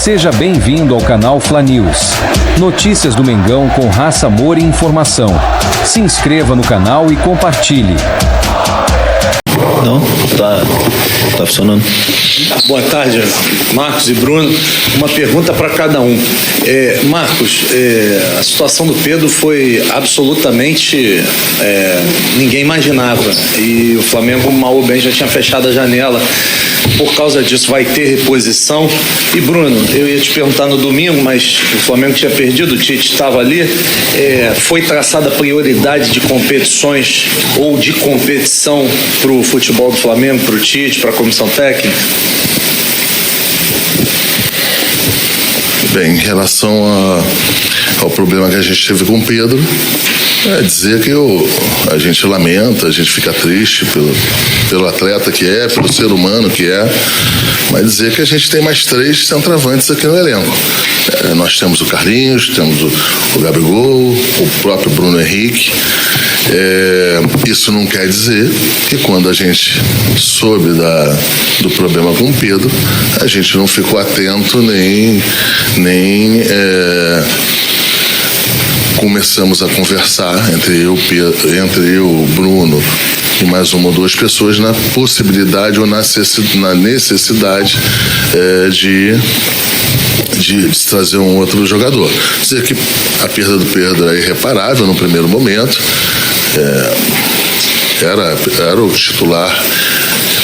Seja bem-vindo ao canal Fla News. Notícias do Mengão com raça, amor e informação. Se inscreva no canal e compartilhe. Não? Tá funcionando. Boa tarde, Marcos e Bruno. Uma pergunta para cada um. Marcos, a situação do Pedro foi absolutamente... ninguém imaginava. E o Flamengo, mal ou bem, já tinha fechado a janela. Por causa disso, vai ter reposição. E, Bruno, eu ia te perguntar no domingo, mas o Flamengo tinha perdido, o Tite estava ali. Foi traçada a prioridade de competições ou de competição para o futebol do Flamengo, para o Tite, para a comissão técnica? Bem, em relação ao problema que a gente teve com o Pedro, dizer que a gente lamenta, a gente fica triste pelo atleta que pelo ser humano que mas dizer que a gente tem mais 3 centroavantes aqui no elenco. Nós temos o Carlinhos, temos o Gabigol, o próprio Bruno Henrique. Isso não quer dizer que quando a gente soube do problema com o Pedro, a gente não ficou atento nem começamos a conversar entre eu, o Bruno e mais uma ou duas pessoas na possibilidade ou na necessidade de trazer um outro jogador. Dizer que a perda do Pedro é irreparável no primeiro momento. Era o titular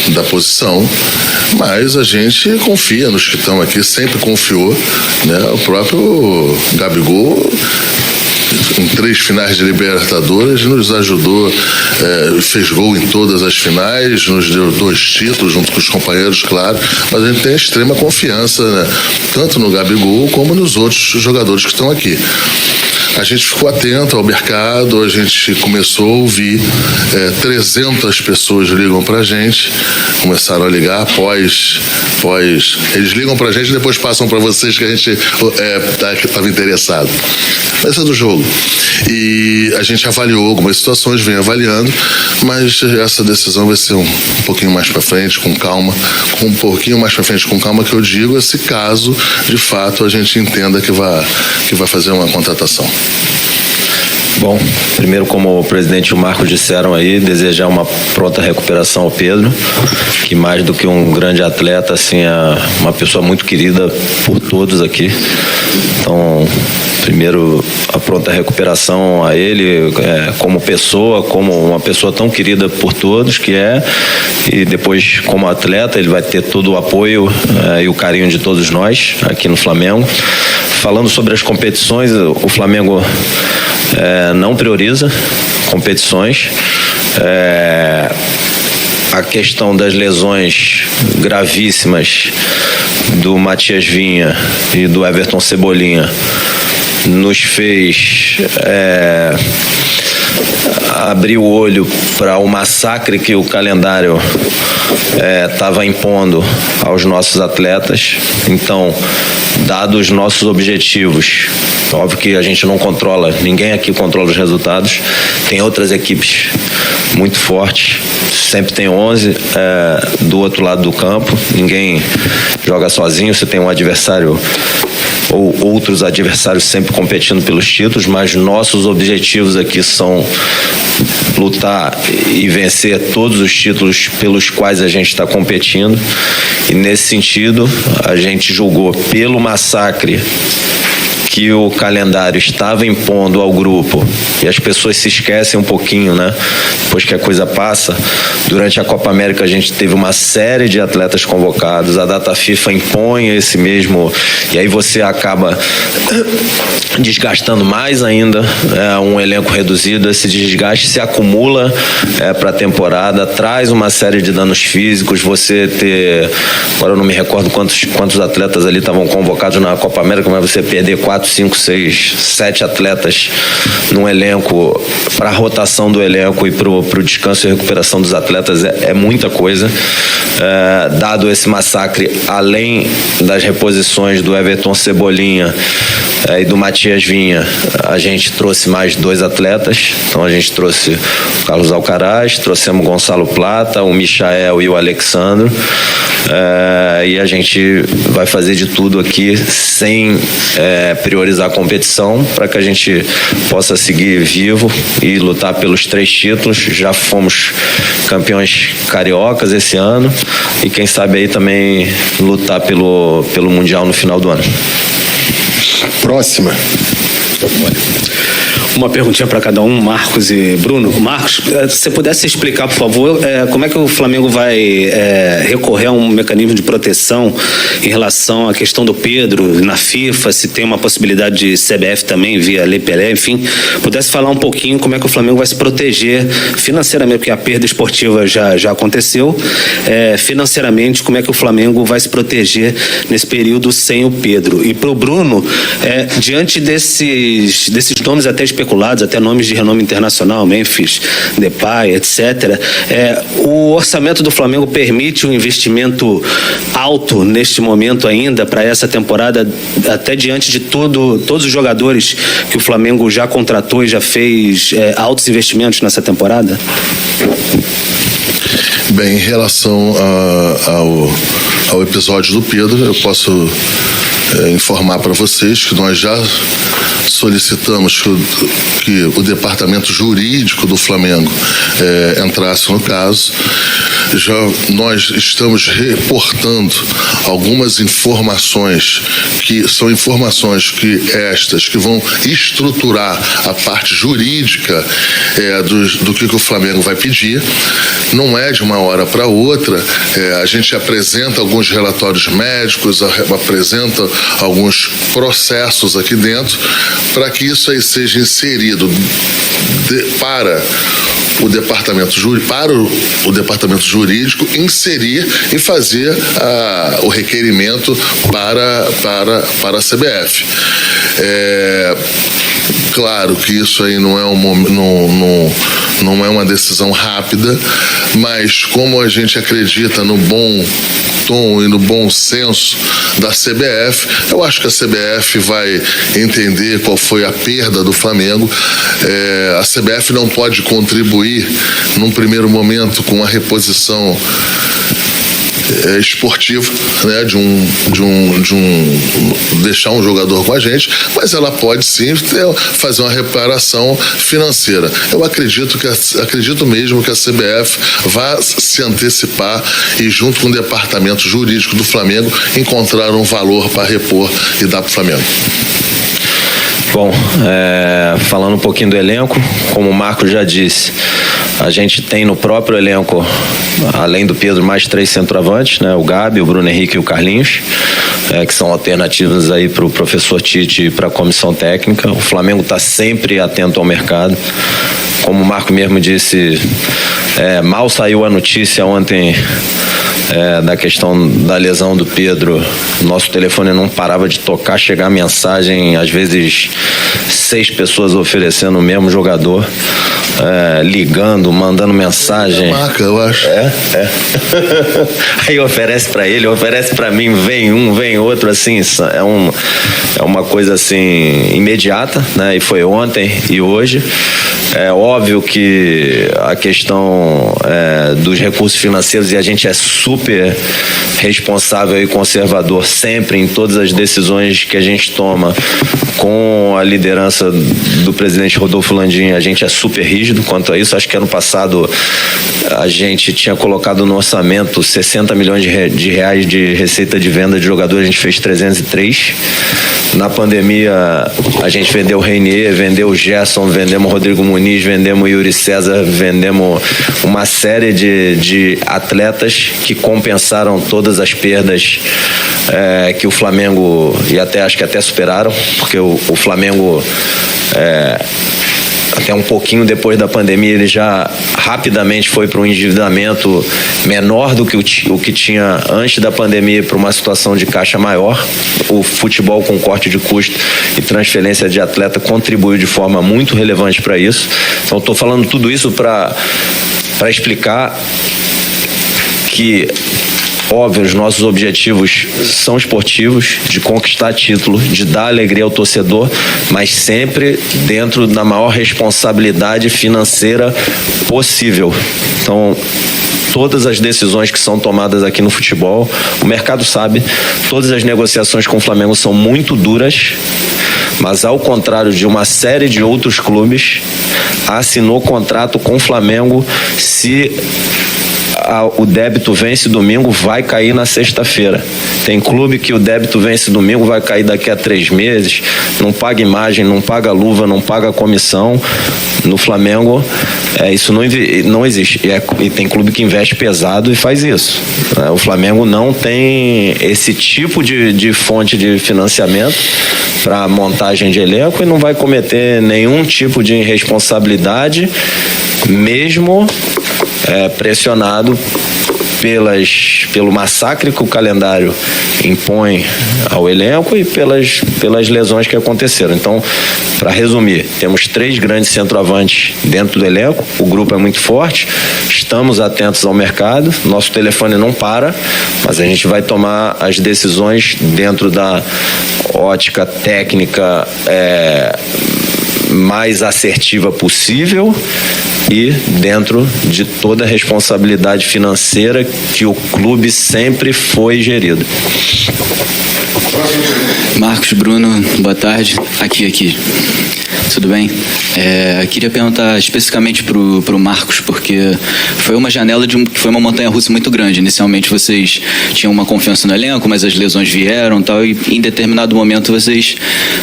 da posição, mas a gente confia nos que estão aqui, sempre confiou, né? O próprio Gabigol, em 3 finais de Libertadores, nos ajudou, fez gol em todas as finais, nos deu 2 títulos junto com os companheiros, claro, mas a gente tem extrema confiança, né? Tanto no Gabigol como nos outros jogadores que estão aqui. A gente ficou atento ao mercado, a gente começou a ouvir, 300 pessoas ligam pra gente, começaram a ligar após eles ligam pra gente e depois passam pra vocês que a gente estava interessado. Essa é do jogo. E a gente avaliou algumas situações, vem avaliando, mas essa decisão vai ser um pouquinho mais pra frente, com calma, que eu digo, se caso, de fato, a gente entenda que vai fazer uma contratação. Bom, primeiro, como o presidente e o Marcos disseram aí, desejar uma pronta recuperação ao Pedro, que mais do que um grande atleta, assim, é uma pessoa muito querida por todos aqui. Então, primeiro, a pronta recuperação a ele, como pessoa, como uma pessoa tão querida por todos que e depois, como atleta, ele vai ter todo o apoio e o carinho de todos nós aqui no Flamengo. Falando sobre as competições, o Flamengo não prioriza competições. A questão das lesões gravíssimas do Matias Vinha e do Everton Cebolinha nos fez abrir o olho para o massacre que o calendário estava impondo aos nossos atletas. Então, dados os nossos objetivos, óbvio que a gente não controla, ninguém aqui controla os resultados, tem outras equipes muito fortes, sempre tem 11 do outro lado do campo, ninguém joga sozinho, você tem um adversário ou outros adversários sempre competindo pelos títulos, mas nossos objetivos aqui são lutar e vencer todos os títulos pelos quais a gente está competindo, e nesse sentido a gente julgou pelo massacre que o calendário estava impondo ao grupo, e as pessoas se esquecem um pouquinho, né? Depois que a coisa passa, durante a Copa América a gente teve uma série de atletas convocados, a data FIFA impõe esse mesmo, e aí você acaba desgastando mais ainda um elenco reduzido. Esse desgaste se acumula para a temporada, traz uma série de danos físicos. Você ter, agora eu não me recordo quantos atletas ali estavam convocados na Copa América, mas você perder 4, 4, 5, 6, 7 atletas num elenco, para a rotação do elenco e para o descanso e recuperação dos atletas é muita coisa. Dado esse massacre, além das reposições do Everton Cebolinha e do Matias Vinha, a gente trouxe mais 2 atletas. Então a gente trouxe o Carlos Alcaraz, trouxemos o Gonçalo Plata, o Michael e o Alexandro. E a gente vai fazer de tudo aqui sem priorizar a competição, para que a gente possa seguir vivo e lutar pelos 3 títulos. Já fomos campeões cariocas esse ano e quem sabe aí também lutar pelo Mundial no final do ano. Próxima. Uma perguntinha para cada um, Marcos e Bruno. Marcos, se você pudesse explicar, por favor, como é que o Flamengo vai recorrer a um mecanismo de proteção em relação à questão do Pedro na FIFA, se tem uma possibilidade de CBF também via Lei Pelé, enfim, pudesse falar um pouquinho como é que o Flamengo vai se proteger financeiramente, porque a perda esportiva já aconteceu, financeiramente, como é que o Flamengo vai se proteger nesse período sem o Pedro. E para o Bruno, diante desses nomes até especulados, até nomes de renome internacional, Memphis, Depay, etc. O orçamento do Flamengo permite um investimento alto neste momento ainda para essa temporada, até diante de todos os jogadores que o Flamengo já contratou e já fez altos investimentos nessa temporada? Bem, em relação ao episódio do Pedro, eu posso informar para vocês que nós já solicitamos que o departamento jurídico do Flamengo entrasse no caso. Nós estamos reportando algumas informações que são informações que vão estruturar a parte jurídica do que o Flamengo vai pedir. Não é de uma hora para outra. A gente apresenta alguns relatórios médicos, apresenta alguns processos aqui dentro, para que isso aí seja inserido para o departamento jurídico inserir e fazer o requerimento para a CBF. Claro que isso aí não é uma decisão rápida, mas como a gente acredita no bom tom e no bom senso da CBF, eu acho que a CBF vai entender qual foi a perda do Flamengo. A CBF não pode contribuir num primeiro momento com a reposição esportivo, né, deixar um jogador com a gente, mas ela pode sim fazer uma reparação financeira. Eu acredito mesmo que a CBF vá se antecipar e, junto com o departamento jurídico do Flamengo, encontrar um valor para repor e dar para o Flamengo. Bom, falando um pouquinho do elenco, como o Marcos já disse, a gente tem no próprio elenco, além do Pedro, mais 3 centroavantes, né? O Gabi, o Bruno Henrique e o Carlinhos, que são alternativas aí para o professor Tite e para a comissão técnica. O Flamengo está sempre atento ao mercado. Como o Marco mesmo disse, mal saiu a notícia ontem da questão da lesão do Pedro, nosso telefone não parava de tocar, chegar mensagem, às vezes 6 pessoas oferecendo o mesmo jogador, ligando, mandando mensagem. Marca, eu acho. Aí oferece para ele, oferece para mim, vem um, vem outro, assim, é uma coisa assim imediata, né? E foi ontem e hoje. É óbvio que a questão dos recursos financeiros, e a gente é super responsável e conservador sempre em todas as decisões que a gente toma, com a liderança do presidente Rodolfo Landim, a gente é super rígido quanto a isso. Acho que ano passado a gente tinha colocado no orçamento 60 milhões de reais de receita de venda de jogadores, a gente fez 303. Na pandemia a gente vendeu o Reinier, vendeu o Gerson, vendemos o Rodrigo Muniz, vendemos o Yuri César, vendemos uma série de atletas que compensaram todas as perdas que o Flamengo, e acho que até superaram, porque o Flamengo até um pouquinho depois da pandemia, ele já rapidamente foi para um endividamento menor do que o que tinha antes da pandemia, para uma situação de caixa maior. O futebol com corte de custo e transferência de atleta contribuiu de forma muito relevante para isso. Então, estou falando tudo isso para explicar que, óbvio, os nossos objetivos são esportivos, de conquistar título, de dar alegria ao torcedor, mas sempre dentro da maior responsabilidade financeira possível. Então, todas as decisões que são tomadas aqui no futebol, o mercado sabe, todas as negociações com o Flamengo são muito duras, mas ao contrário de uma série de outros clubes, assinou contrato com o Flamengo. Se o débito vence domingo, vai cair na sexta-feira. Tem clube que o débito vence domingo, vai cair daqui a 3 meses, não paga imagem, não paga luva, não paga comissão. No Flamengo, isso não existe. E tem clube que investe pesado e faz isso. O Flamengo não tem esse tipo de fonte de financiamento para montagem de elenco e não vai cometer nenhum tipo de irresponsabilidade, mesmo pressionado pelo massacre que o calendário impõe ao elenco e pelas lesões que aconteceram. Então, para resumir, temos 3 grandes centroavantes dentro do elenco, o grupo é muito forte, estamos atentos ao mercado, nosso telefone não para, mas a gente vai tomar as decisões dentro da ótica técnica mais assertiva possível e dentro de toda a responsabilidade financeira que o clube sempre foi gerido. Marcos, Bruno, boa tarde. Aqui. Tudo bem? Queria perguntar especificamente pro Marcos, porque foi uma janela foi uma montanha-russa muito grande. Inicialmente vocês tinham uma confiança no elenco, mas as lesões vieram tal, e em determinado momento vocês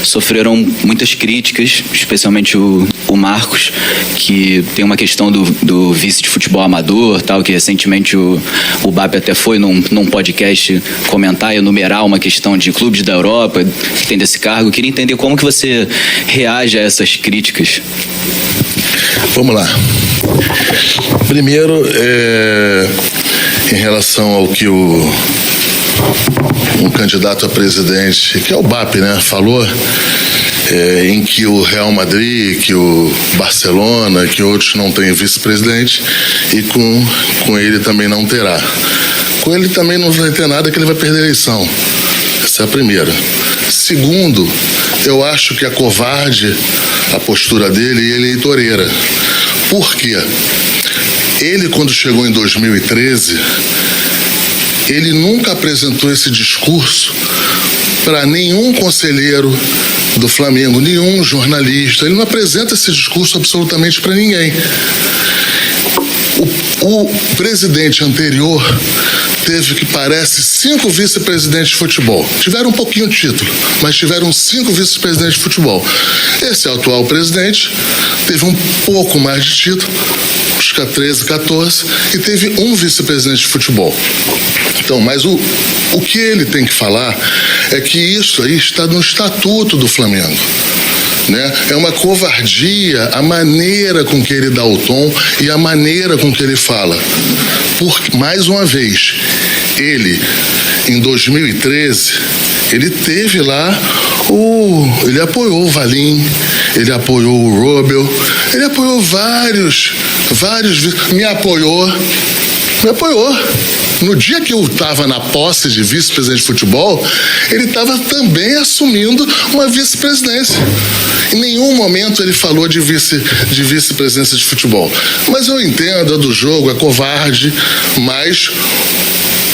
sofreram muitas críticas, especialmente o Marcos, que tem uma questão do vice de futebol amador, tal, que recentemente o BAP até foi num podcast comentar e enumerar uma questão de clubes da Europa que tem desse cargo. Eu queria entender como que você reage a essas críticas. Vamos lá. Primeiro, em relação ao que um candidato a presidente, que é o BAP, né, falou, em que o Real Madrid, que o Barcelona, que outros não têm vice-presidente, e com ele também não terá. Com ele também não vai ter nada, que ele vai perder a eleição. Essa é a primeira. Segundo, eu acho que é covarde a postura dele e eleitoreira. Por quê? Ele, quando chegou em 2013, ele nunca apresentou esse discurso para nenhum conselheiro do Flamengo, nenhum jornalista. Ele não apresenta esse discurso absolutamente para ninguém. O presidente anterior teve, que parece, 5 vice-presidentes de futebol. Tiveram um pouquinho de título, mas tiveram 5 vice-presidentes de futebol. Esse atual presidente teve um pouco mais de título, acho que 13, 14, e teve um vice-presidente de futebol. Então, mas o que ele tem que falar é que isso aí está no estatuto do Flamengo. Né? É uma covardia a maneira com que ele dá o tom e a maneira com que ele fala. Porque, mais uma vez, ele, em 2013, ele teve lá ele apoiou o Valim, ele apoiou o Robel, ele apoiou vários, me apoiou. No dia que eu estava na posse de vice-presidente de futebol, ele estava também assumindo uma vice-presidência. Em nenhum momento ele falou de vice-presidência de futebol. Mas eu entendo, é do jogo, é covarde, mas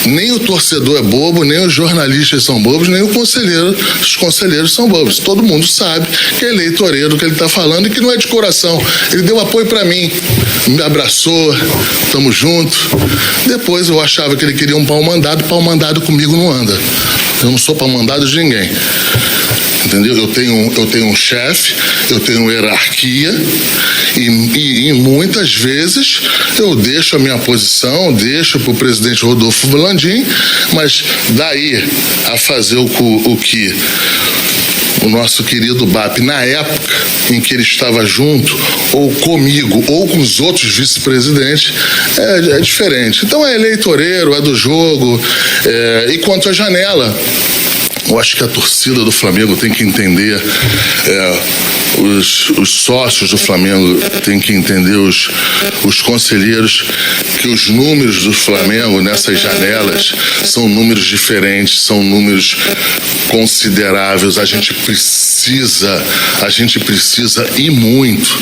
nem o torcedor é bobo, nem os jornalistas são bobos, nem os conselheiros são bobos. Todo mundo sabe que é eleitoreiro que ele está falando e que não é de coração. Ele deu apoio para mim, me abraçou, estamos juntos. Depois eu achava que ele queria um pau-mandado comigo não anda. Eu não sou pau-mandado de ninguém. Entendeu? Eu tenho um chefe, eu tenho hierarquia e muitas vezes eu deixo a minha posição, deixo para o presidente Rodolfo Landim, mas daí a fazer o que o nosso querido BAP, na época em que ele estava junto, ou comigo, ou com os outros vice-presidentes, é diferente. Então é eleitoreiro, é do jogo. E quanto à janela, eu acho que a torcida do Flamengo tem que entender, os sócios do Flamengo têm que entender, os conselheiros, que os números do Flamengo nessas janelas são números diferentes, são números consideráveis. A gente precisa e muito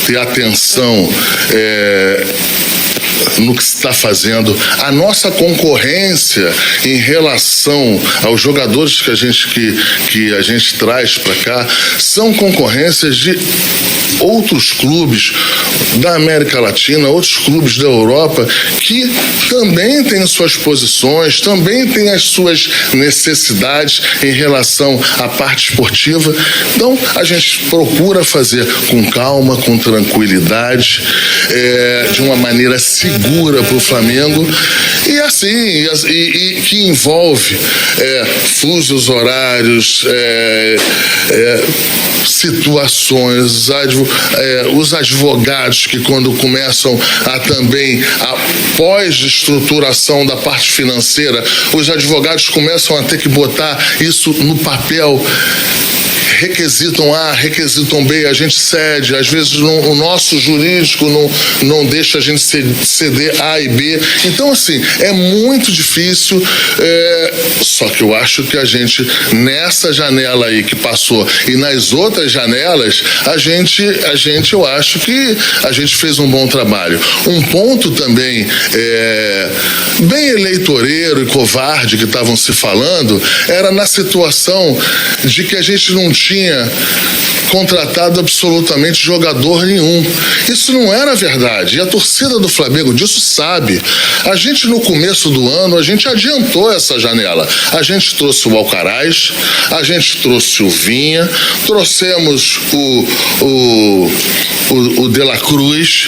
ter atenção no que se está fazendo. A nossa concorrência em relação aos jogadores que a gente traz para cá são concorrências de outros clubes da América Latina, outros clubes da Europa, que também têm suas posições, também têm as suas necessidades em relação à parte esportiva. Então, a gente procura fazer com calma, com tranquilidade, de uma maneira segura para o Flamengo, e assim, e que envolve fusos horários, situações, os advogados que, quando começam a também, após estruturação da parte financeira, os advogados começam a ter que botar isso no papel. Requisitam A, requisitam B, a gente cede, às vezes o nosso jurídico não deixa a gente ceder A e B. Então, assim, é muito difícil, só que eu acho que a gente, nessa janela aí que passou e nas outras janelas, eu acho que a gente fez um bom trabalho. Um ponto também bem eleitoreiro e covarde que estavam se falando era na situação de que a gente não tinha contratado absolutamente jogador nenhum. Isso não era verdade. E a torcida do Flamengo disso sabe. A gente, no começo do ano, a gente adiantou essa janela. A gente trouxe o Alcaraz, a gente trouxe o Vinha, trouxemos o De La Cruz,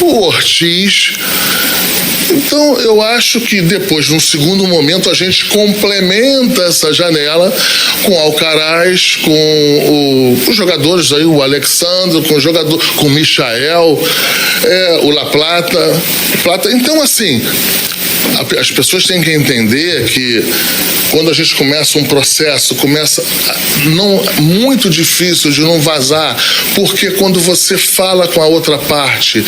o Ortiz. Então, eu acho que depois, num segundo momento, a gente complementa essa janela com Alcaraz, com os jogadores aí, o Alexandre, com o Michael, o La Plata. Então, assim, as pessoas têm que entender que quando a gente começa um processo, muito difícil de não vazar, porque quando você fala com a outra parte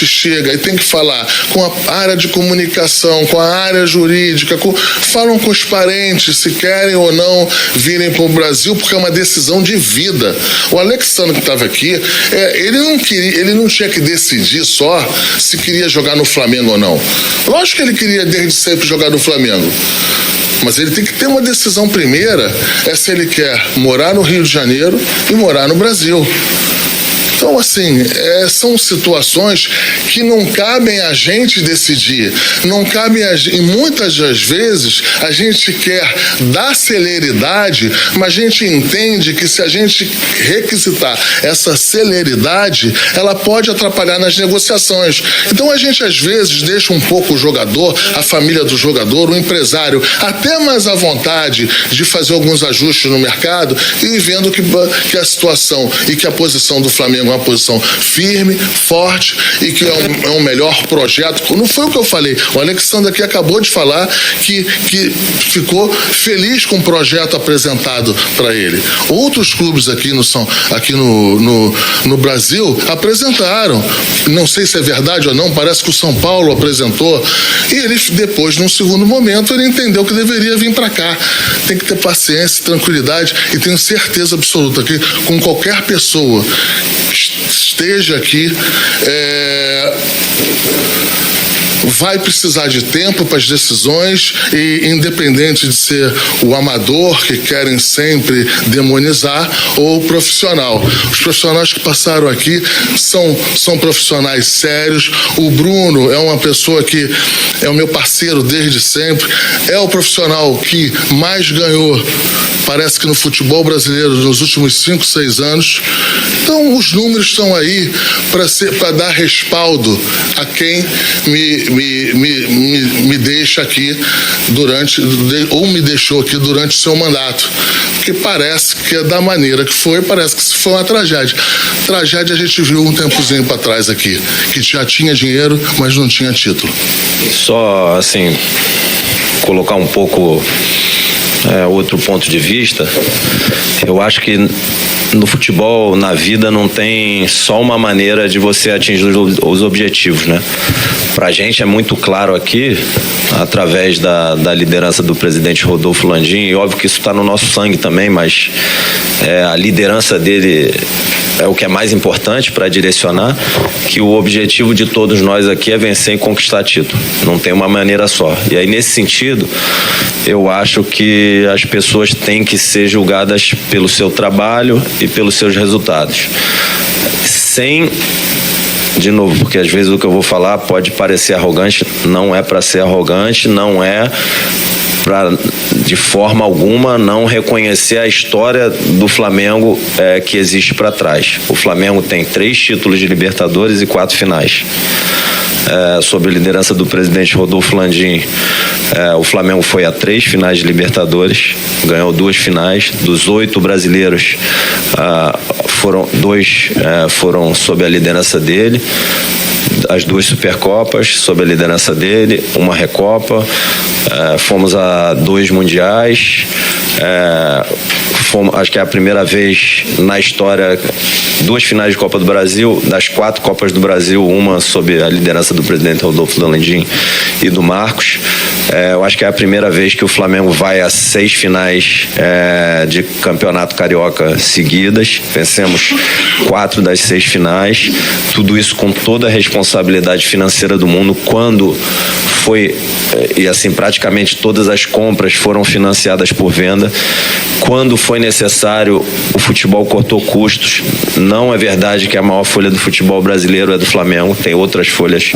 chega e tem que falar com a área de comunicação, com a área jurídica, falam com os parentes se querem ou não virem para o Brasil, porque é uma decisão de vida. O Alexandre, que estava aqui, ele não tinha que decidir só se queria jogar no Flamengo ou não. Lógico que ele queria desde sempre jogar no Flamengo, mas ele tem que ter uma decisão primeira, se ele quer morar no Rio de Janeiro e morar no Brasil. Então, assim, são situações que não cabem a gente decidir, e muitas das vezes a gente quer dar celeridade, mas a gente entende que se a gente requisitar essa celeridade, ela pode atrapalhar nas negociações. Então a gente às vezes deixa um pouco o jogador, a família do jogador, o empresário, até mais à vontade de fazer alguns ajustes no mercado, e vendo que a situação e que a posição do Flamengo é uma posição firme, forte, e que é um melhor projeto. Não foi o que eu falei. O Alexandre aqui acabou de falar que ficou feliz com o projeto apresentado para ele. Outros clubes aqui no Brasil apresentaram. Não sei se é verdade ou não, parece que o São Paulo apresentou. E ele, depois, num segundo momento, ele entendeu que deveria vir para cá. Tem que ter paciência, tranquilidade, e tenho certeza absoluta que com qualquer pessoa esteja aqui, vai precisar de tempo para as decisões, e independente de ser o amador, que querem sempre demonizar, ou o profissional. Os profissionais que passaram aqui são profissionais sérios. O Bruno é uma pessoa que é o meu parceiro desde sempre, é o profissional que mais ganhou, parece que no futebol brasileiro, nos últimos 5, 6 anos. Então, os números estão aí para dar respaldo a quem me me deixa aqui ou me deixou aqui durante o seu mandato. Porque parece que da maneira que foi, parece que foi uma tragédia. Tragédia a gente viu um tempozinho para trás aqui, que já tinha dinheiro, mas não tinha título. Só, assim, colocar um pouco outro ponto de vista. Eu acho que no futebol, na vida, não tem só uma maneira de você atingir os objetivos, né? Pra gente é muito claro aqui, através da liderança do presidente Rodolfo Landim, e óbvio que isso está no nosso sangue também, mas a liderança dele é o que é mais importante para direcionar, que o objetivo de todos nós aqui é vencer e conquistar título. Não tem uma maneira só. E aí, nesse sentido, eu acho que as pessoas têm que ser julgadas pelo seu trabalho e pelos seus resultados. De novo, porque às vezes o que eu vou falar pode parecer arrogante, não é para ser arrogante, não é para, de forma alguma, não reconhecer a história do Flamengo que existe para trás. O Flamengo tem 3 títulos de Libertadores e 4 finais. Sob a liderança do presidente Rodolfo Landim, o Flamengo foi a 3 finais de Libertadores, ganhou 2 finais. Dos 8 brasileiros, 2 foram sob a liderança dele. As 2 Supercopas sob a liderança dele, uma Recopa, fomos a 2 Mundiais, acho que é a primeira vez na história, 2 finais de Copa do Brasil, das 4 Copas do Brasil, uma sob a liderança do presidente Rodolfo Landim e do Marcos. Eu acho que é a primeira vez que o Flamengo vai a 6 finais de campeonato carioca seguidas. Vencemos 4 das 6 finais. Tudo isso com toda a responsabilidade financeira do mundo. Quando foi, e assim, praticamente todas as compras foram financiadas por venda. Quando foi necessário, o futebol cortou custos. Não é verdade que a maior folha do futebol brasileiro é do Flamengo, tem outras folhas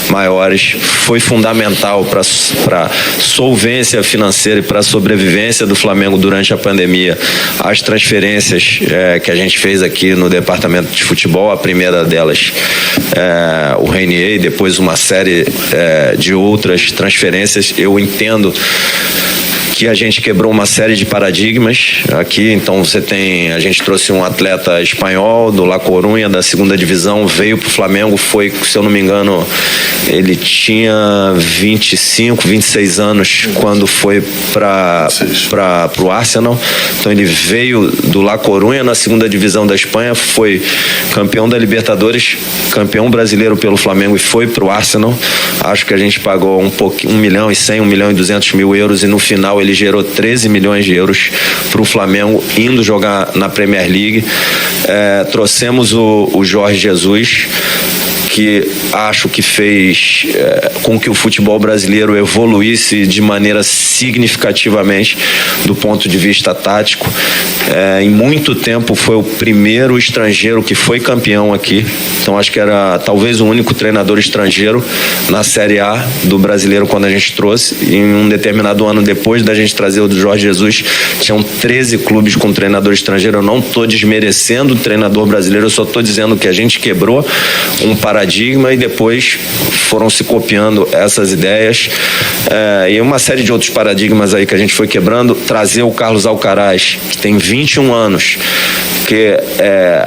maiores. Foi fundamental para a solvência financeira e para a sobrevivência do Flamengo durante a pandemia as transferências que a gente fez aqui no departamento de futebol. A primeira delas, o Reinier, e depois uma série de outras transferências. Eu entendo que a gente quebrou uma série de paradigmas aqui. Então a gente trouxe um atleta espanhol do La Coruña, da 2ª divisão, veio pro Flamengo, foi, se eu não me engano, ele tinha 25, 26 anos quando foi pro Arsenal. Então ele veio do La Coruña, na 2ª divisão da Espanha, foi campeão da Libertadores, campeão brasileiro pelo Flamengo e foi pro Arsenal. Acho que a gente pagou 1,1 milhão e 100, 1 milhão e 200 mil euros, e no final ele gerou 13 milhões de euros para o Flamengo indo jogar na Premier League. Trouxemos o Jorge Jesus, que acho que fez com que o futebol brasileiro evoluísse de maneira significativamente do ponto de vista tático. Em muito tempo foi o primeiro estrangeiro que foi campeão aqui. Então acho que era talvez o único treinador estrangeiro na Série A do brasileiro quando a gente trouxe. E em um determinado ano depois da gente trazer o do Jorge Jesus, tinham 13 clubes com treinador estrangeiro. Eu não estou desmerecendo o treinador brasileiro, eu só estou dizendo que a gente quebrou um paradigma e depois foram se copiando essas ideias, e uma série de outros paradigmas aí que a gente foi quebrando. Trazer o Carlos Alcaraz, que tem 21 anos, que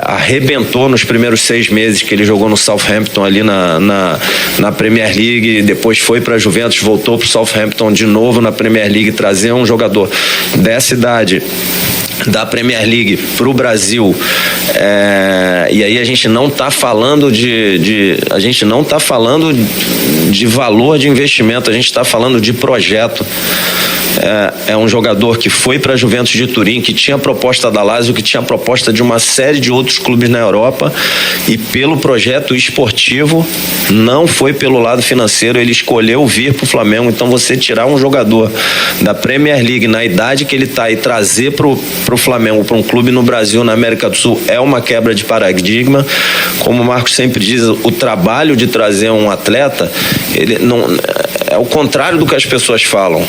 arrebentou nos primeiros 6 meses que ele jogou no Southampton ali na Premier League, depois foi para a Juventus, voltou para o Southampton de novo na Premier League. Trazer um jogador dessa idade da Premier League para o Brasil, e aí a gente não está falando a gente não está falando de valor de investimento, a gente está falando de projeto. É um jogador que foi para a Juventus de Turim, que tinha proposta da Lazio, que tinha proposta de uma série de outros clubes na Europa, e pelo projeto esportivo, não foi pelo lado financeiro, ele escolheu vir para o Flamengo. Então você tirar um jogador da Premier League na idade que ele está e trazer para o Flamengo, para um clube no Brasil, na América do Sul, é uma quebra de paradigma. Como o Marcos sempre diz, o trabalho de trazer um atleta, ele não é o contrário do que as pessoas falam.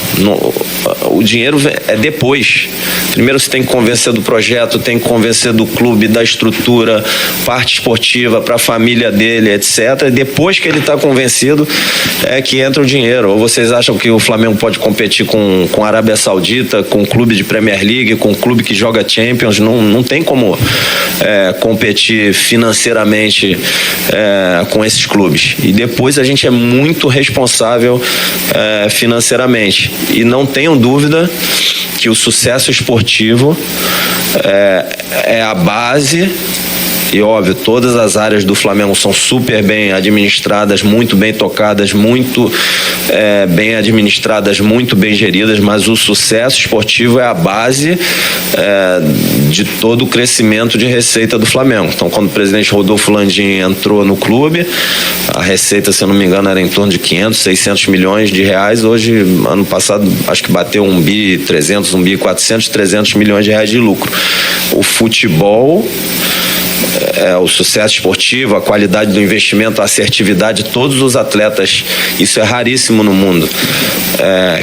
O dinheiro é depois. Primeiro você tem que convencer do projeto, tem que convencer do clube, da estrutura, parte esportiva, para a família dele, etc. E depois que ele está convencido é que entra o dinheiro. Ou vocês acham que o Flamengo pode competir com a Arábia Saudita, com o clube de Premier League, com o clube que joga Champions? Não tem como competir financeiramente com esses clubes. E depois a gente é muito responsável financeiramente. E não tenham dúvida que o sucesso esportivo é a base. E óbvio, todas as áreas do Flamengo são super bem administradas, muito bem tocadas, muito bem administradas, muito bem geridas, mas o sucesso esportivo é a base de todo o crescimento de receita do Flamengo. Então, quando o presidente Rodolfo Landim entrou no clube, a receita, se eu não me engano, era em torno de 500, 600 milhões de reais. Hoje, ano passado, acho que bateu 1 bi 300, 1 bi 400, 300 milhões de reais de lucro. O futebol, o sucesso esportivo, a qualidade do investimento, a assertividade de todos os atletas, isso é raríssimo no mundo.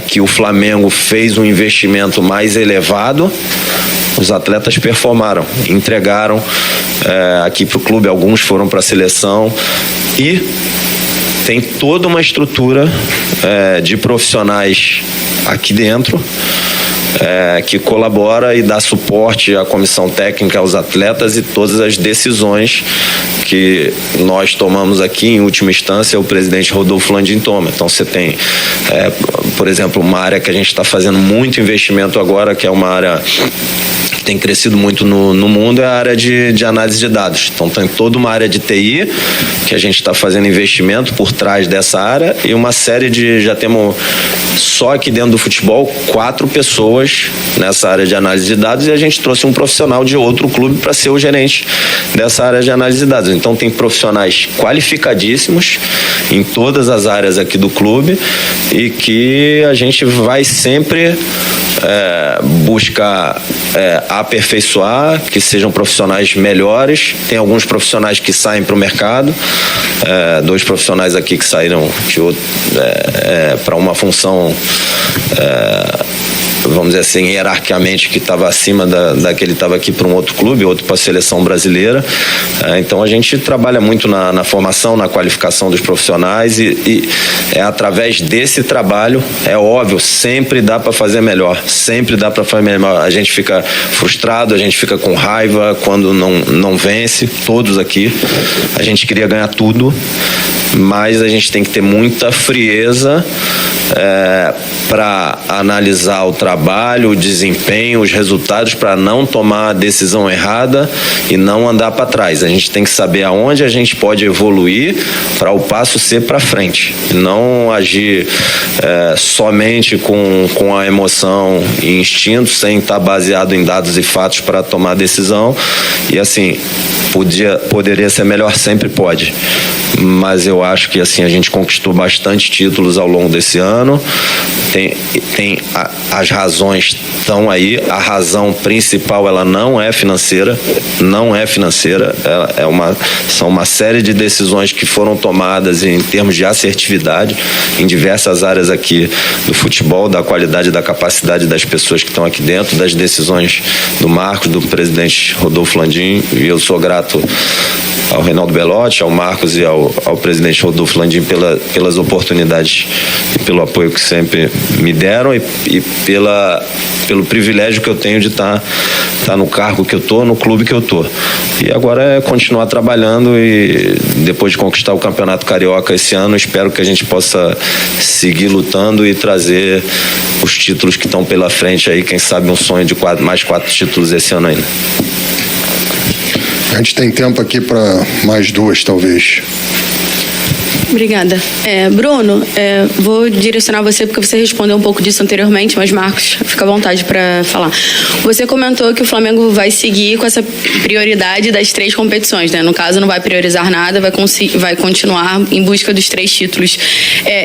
Que o Flamengo fez um investimento mais elevado, os atletas performaram, entregaram aqui para o clube, alguns foram para a seleção e tem toda uma estrutura de profissionais aqui dentro que colabora e dá suporte à comissão técnica, aos atletas, e todas as decisões que nós tomamos aqui, em última instância, o presidente Rodolfo Landim toma. Então você tem, por exemplo, uma área que a gente está fazendo muito investimento agora, que é uma área que tem crescido muito no mundo, é a área de análise de dados. Então tem toda uma área de TI que a gente está fazendo investimento por trás dessa área, e uma série já temos só aqui dentro do futebol 4 pessoas nessa área de análise de dados, e a gente trouxe um profissional de outro clube para ser o gerente dessa área de análise de dados. Então tem profissionais qualificadíssimos em todas as áreas aqui do clube, e que a gente vai sempre buscar aperfeiçoar, que sejam profissionais melhores. Tem alguns profissionais que saem para o mercado, 2 profissionais aqui que saíram para uma função, vamos dizer assim, hierarquicamente, que estava acima daquele que estava aqui para um outro clube, outro para a seleção brasileira. Então a gente trabalha muito na formação, na qualificação dos profissionais, e é através desse trabalho, é óbvio, sempre dá para fazer melhor, sempre dá para fazer melhor. A gente fica frustrado, a gente fica com raiva quando não vence, todos aqui. A gente queria ganhar tudo, mas a gente tem que ter muita frieza para analisar o trabalho, o desempenho, os resultados, para não tomar a decisão errada e não andar para trás. A gente tem que saber aonde a gente pode evoluir para o passo ser para frente, não agir somente com a emoção e instinto, sem estar baseado em dados e fatos para tomar a decisão. E assim, poderia ser melhor, sempre pode, mas eu acho que assim a gente conquistou bastante títulos ao longo desse ano. As razões estão aí. A razão principal, ela não é financeira, são uma série de decisões que foram tomadas em termos de assertividade em diversas áreas aqui do futebol, da qualidade, da capacidade das pessoas que estão aqui dentro, das decisões do Marcos, do presidente Rodolfo Landim, e eu sou grato ao Reinaldo Belotti, ao Marcos e ao presidente Rodolfo Landim pelas oportunidades e pelo apoio que sempre me deram, e pelo privilégio que eu tenho de estar no cargo que eu estou, no clube que eu estou. E agora é continuar trabalhando, e depois de conquistar o Campeonato Carioca esse ano, espero que a gente possa seguir lutando e trazer os títulos que estão pela frente aí, quem sabe um sonho de mais 4 títulos esse ano ainda. A gente tem tempo aqui para mais 2, talvez. Obrigada. Bruno, vou direcionar você porque você respondeu um pouco disso anteriormente, mas Marcos, fica à vontade para falar. Você comentou que o Flamengo vai seguir com essa prioridade das 3 competições, né? No caso, não vai priorizar nada, vai continuar em busca dos 3 títulos.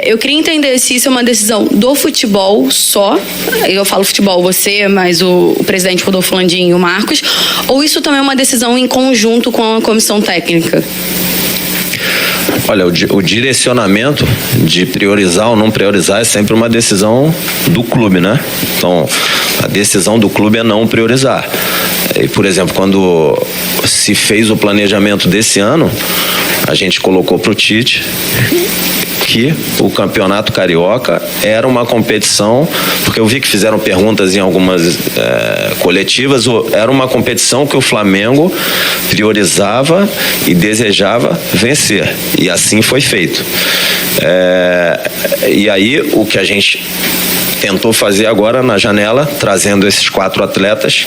Eu queria entender se isso é uma decisão do futebol só, eu falo futebol, você, mas o presidente Rodolfo Landim e o Marcos, ou isso também é uma decisão em conjunto com a comissão técnica? Olha, o direcionamento de priorizar ou não priorizar é sempre uma decisão do clube, né? Então, a decisão do clube é não priorizar. E, por exemplo, quando se fez o planejamento desse ano, a gente colocou para o Tite que o Campeonato Carioca era uma competição, porque eu vi que fizeram perguntas em algumas coletivas, era uma competição que o Flamengo priorizava e desejava vencer, e assim foi feito. E aí o que a gente tentou fazer agora na janela, trazendo esses 4 atletas,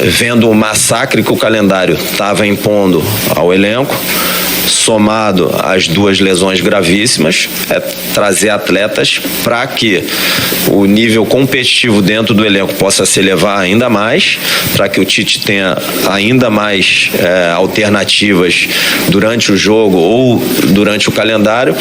vendo o massacre que o calendário estava impondo ao elenco, somado às 2 lesões gravíssimas, trazer atletas para que o nível competitivo dentro do elenco possa se elevar ainda mais, para que o Tite tenha ainda mais alternativas durante o jogo ou durante o calendário,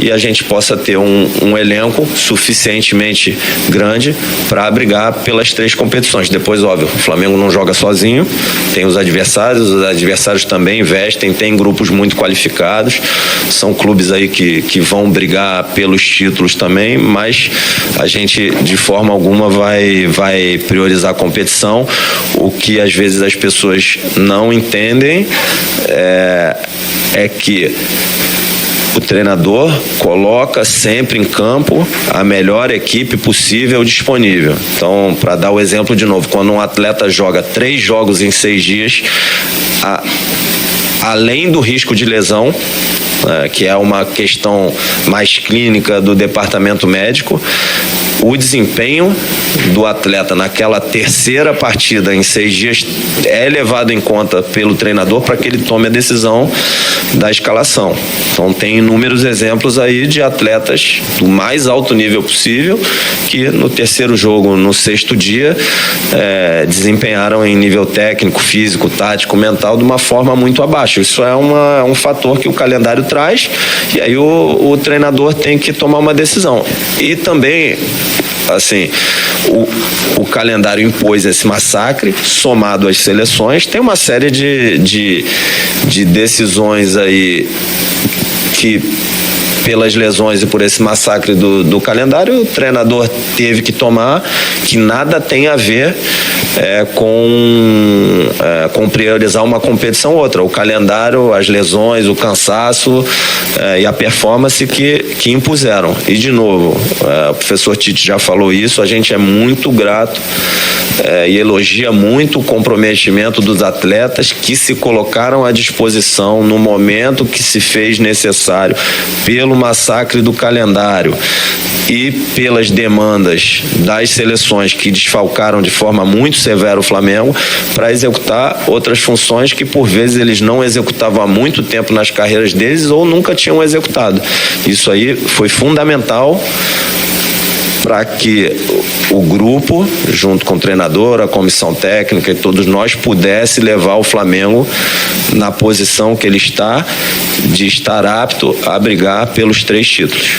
e a gente possa ter um elenco suficientemente grande para brigar pelas 3 competições. Depois, óbvio, o Flamengo não joga sozinho, tem os adversários também investem, tem grupos muito qualificados, são clubes aí que vão brigar pelos títulos também, mas a gente de forma alguma vai priorizar a competição. O que às vezes as pessoas não entendem é que o treinador coloca sempre em campo a melhor equipe possível disponível. Então, para dar o exemplo de novo, quando um atleta joga 3 jogos em 6 dias, além do risco de lesão, que é uma questão mais clínica do departamento médico, o desempenho do atleta naquela 3ª partida em 6 dias é levado em conta pelo treinador para que ele tome a decisão da escalação. Então tem inúmeros exemplos aí de atletas do mais alto nível possível que no 3º jogo, no 6º dia, desempenharam em nível técnico, físico, tático, mental de uma forma muito abaixo. Isso é um fator que o calendário traz, e aí o treinador tem que tomar uma decisão. E também, assim, o calendário impôs esse massacre, somado às seleções, tem uma série de decisões aí que, pelas lesões e por esse massacre do calendário, o treinador teve que tomar, que nada tem a ver com priorizar uma competição ou outra. O calendário, as lesões, o cansaço e a performance que impuseram. E, de novo, o professor Tite já falou isso, a gente é muito grato e elogia muito o comprometimento dos atletas que se colocaram à disposição no momento que se fez necessário pelo massacre do calendário e pelas demandas das seleções que desfalcaram de forma muito severa o Flamengo para executar outras funções que por vezes eles não executavam há muito tempo nas carreiras deles ou nunca tinham executado. Isso aí foi fundamental para que o grupo, junto com o treinador, a comissão técnica e todos nós, pudesse levar o Flamengo na posição que ele está, de estar apto a brigar pelos 3 títulos.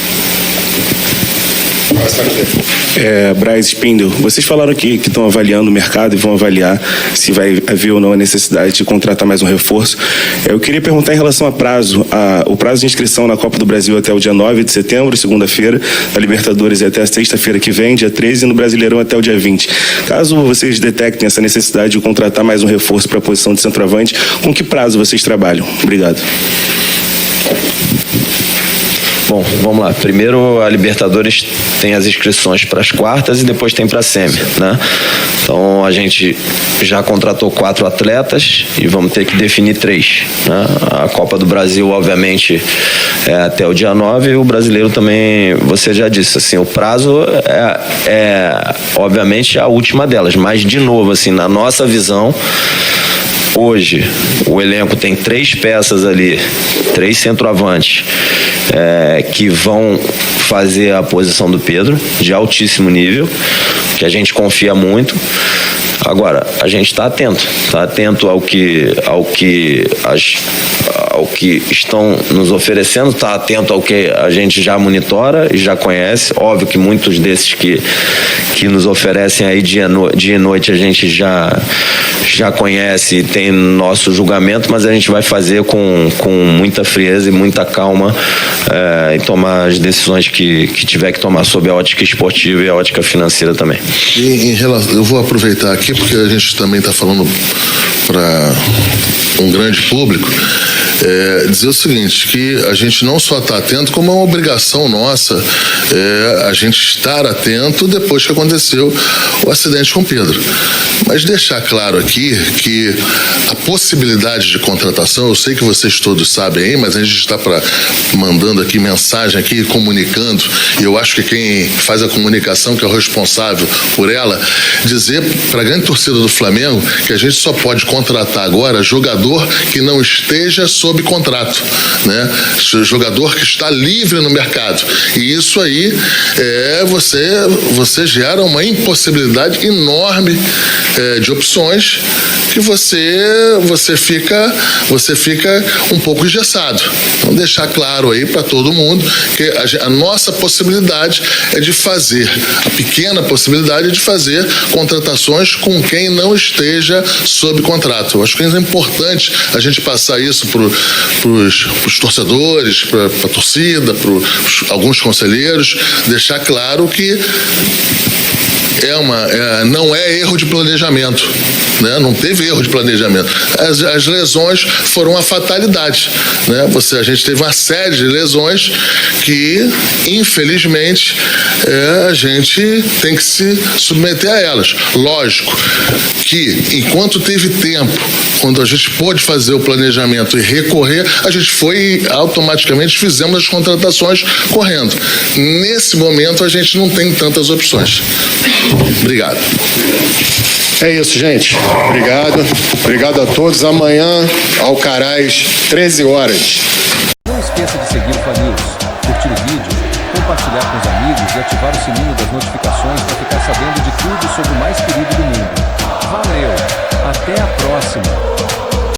Braz Spindel, vocês falaram aqui que estão avaliando o mercado e vão avaliar se vai haver ou não a necessidade de contratar mais um reforço. Eu queria perguntar em relação a prazo. O prazo de inscrição na Copa do Brasil até o dia 9 de setembro, segunda-feira, a Libertadores é até a sexta-feira que vem, dia 13, e no Brasileirão até o dia 20. Caso vocês detectem essa necessidade de contratar mais um reforço para a posição de centroavante, com que prazo vocês trabalham? Obrigado. Bom, vamos lá. Primeiro, a Libertadores tem as inscrições para as quartas e depois tem para a semi, né? Então, a gente já contratou 4 atletas e vamos ter que definir 3, né? A Copa do Brasil, obviamente, é até o dia 9, e o Brasileiro também, você já disse, assim, o prazo obviamente, a última delas. Mas, de novo, assim, na nossa visão, hoje, o elenco tem 3 peças ali, 3 centroavantes, que vão fazer a posição do Pedro, de altíssimo nível, que a gente confia muito. Agora, a gente está atento ao que estão nos oferecendo, está atento ao que a gente já monitora e já conhece. Óbvio que muitos desses que nos oferecem aí dia e noite a gente já já conhece e tem nosso julgamento, mas a gente vai fazer com muita frieza e muita calma e tomar as decisões que tiver que tomar sob a ótica esportiva e a ótica financeira também. Eu vou aproveitar aqui porque a gente também está falando para um grande público, dizer o seguinte, que a gente não só está atento, como é uma obrigação nossa a gente estar atento depois que aconteceu o acidente com o Pedro. Mas deixar claro aqui que a possibilidade de contratação, eu sei que vocês todos sabem aí, mas a gente está mandando aqui mensagem aqui, comunicando, e eu acho que quem faz a comunicação, que é o responsável por ela, dizer para a grande torcida do Flamengo que a gente só pode contratar agora jogador que não esteja sob contrato, né? Jogador que está livre no mercado. E isso aí você gera uma impossibilidade enorme de opções que você fica um pouco engessado. Então deixar claro aí para todo mundo que a nossa possibilidade é de fazer, a pequena possibilidade é de fazer contratações com quem não esteja sob contrato. Eu acho que é importante a gente passar isso para os torcedores, para a torcida, para alguns conselheiros, deixar claro que não é erro de planejamento, né? Não teve erro de planejamento. As lesões foram uma fatalidade, né? A gente teve uma série de lesões que, infelizmente, a gente tem que se submeter a elas. Lógico que, enquanto teve tempo, quando a gente pôde fazer o planejamento e recorrer, a gente foi e automaticamente fizemos as contratações correndo. Nesse momento, a gente não tem tantas opções. Obrigado. É isso, gente. Obrigado. Obrigado a todos. Amanhã, Alcaraz, 13 horas. Não esqueça de seguir o FlaNews, curtir o vídeo, compartilhar com os amigos e ativar o sininho das notificações para ficar sabendo de tudo sobre o mais querido do mundo. Valeu! Até a próxima!